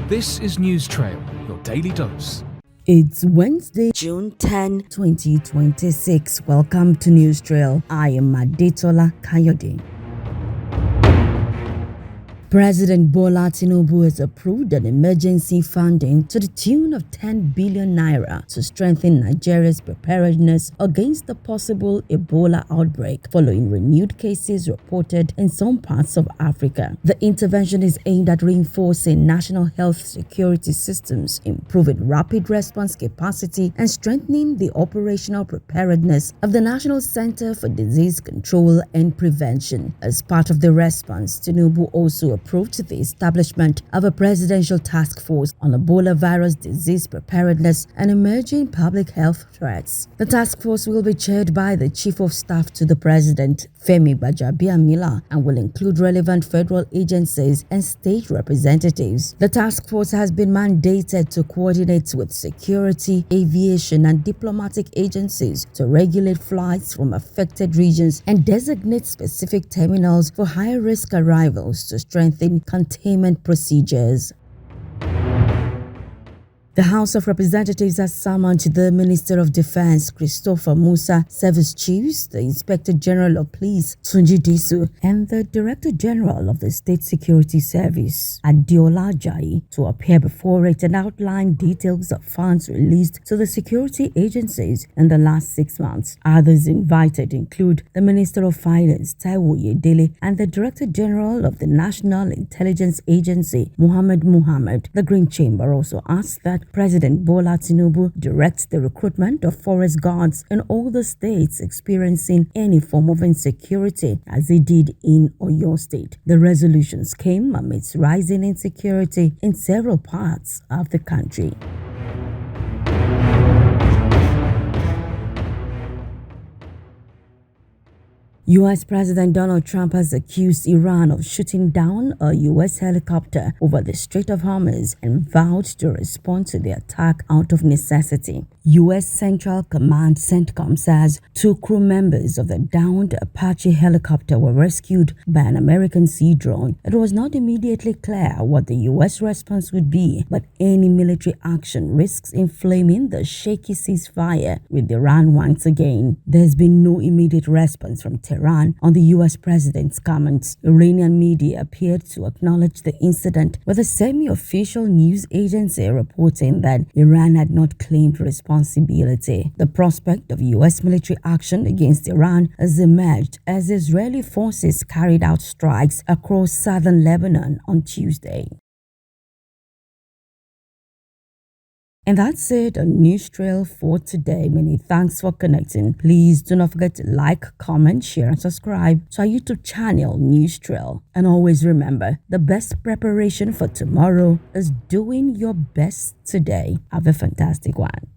This is News Trail, your daily dose. It's Wednesday, June 10, 2026. Welcome to News Trail. I am Adetola Kayode. President Bola Tinubu has approved an emergency funding to the tune of 10 billion naira to strengthen Nigeria's preparedness against the possible Ebola outbreak following renewed cases reported in some parts of Africa. The intervention is aimed at reinforcing national health security systems, improving rapid response capacity, and strengthening the operational preparedness of the National Center for Disease Control and Prevention. As part of the response, Tinubu also approved the establishment of a presidential task force on Ebola virus disease preparedness and emerging public health threats. The task force will be chaired by the Chief of Staff to the President, Femi Gbajabiamila, and will include relevant federal agencies and state representatives. The task force has been mandated to coordinate with security, aviation, and diplomatic agencies to regulate flights from affected regions and designate specific terminals for high-risk arrivals to strengthen containment procedures. The House of Representatives has summoned the Minister of Defense, Christopher Musa, Service Chiefs, the Inspector General of Police, Tunji Disu, and the Director General of the State Security Service, Adeola Ajayi, to appear before it and outline details of funds released to the security agencies in the last 6 months. Others invited include the Minister of Finance, Taiwo Oyedele, and the Director General of the National Intelligence Agency, Mohammed. The Green Chamber also asked that President Bola Tinubu directs the recruitment of forest guards in all the states experiencing any form of insecurity, as he did in Oyo State. The resolutions came amidst rising insecurity in several parts of the country. U.S. President Donald Trump has accused Iran of shooting down a U.S. helicopter over the Strait of Hormuz and vowed to respond to the attack out of necessity. U.S. Central Command CENTCOM says 2 crew members of the downed Apache helicopter were rescued by an American sea drone. It was not immediately clear what the U.S. response would be, but any military action risks inflaming the shaky ceasefire with Iran once again. There's been no immediate response from Tehran on the U.S. president's comments. Iranian media appeared to acknowledge the incident, with a semi-official news agency reporting that Iran had not claimed responsibility. The prospect of U.S. military action against Iran has emerged as Israeli forces carried out strikes across southern Lebanon on Tuesday. And that's it on News Trail for today. Many thanks for connecting. Please do not forget to like, comment, share, and subscribe to our YouTube channel, News Trail. And always remember, the best preparation for tomorrow is doing your best today. Have a fantastic one.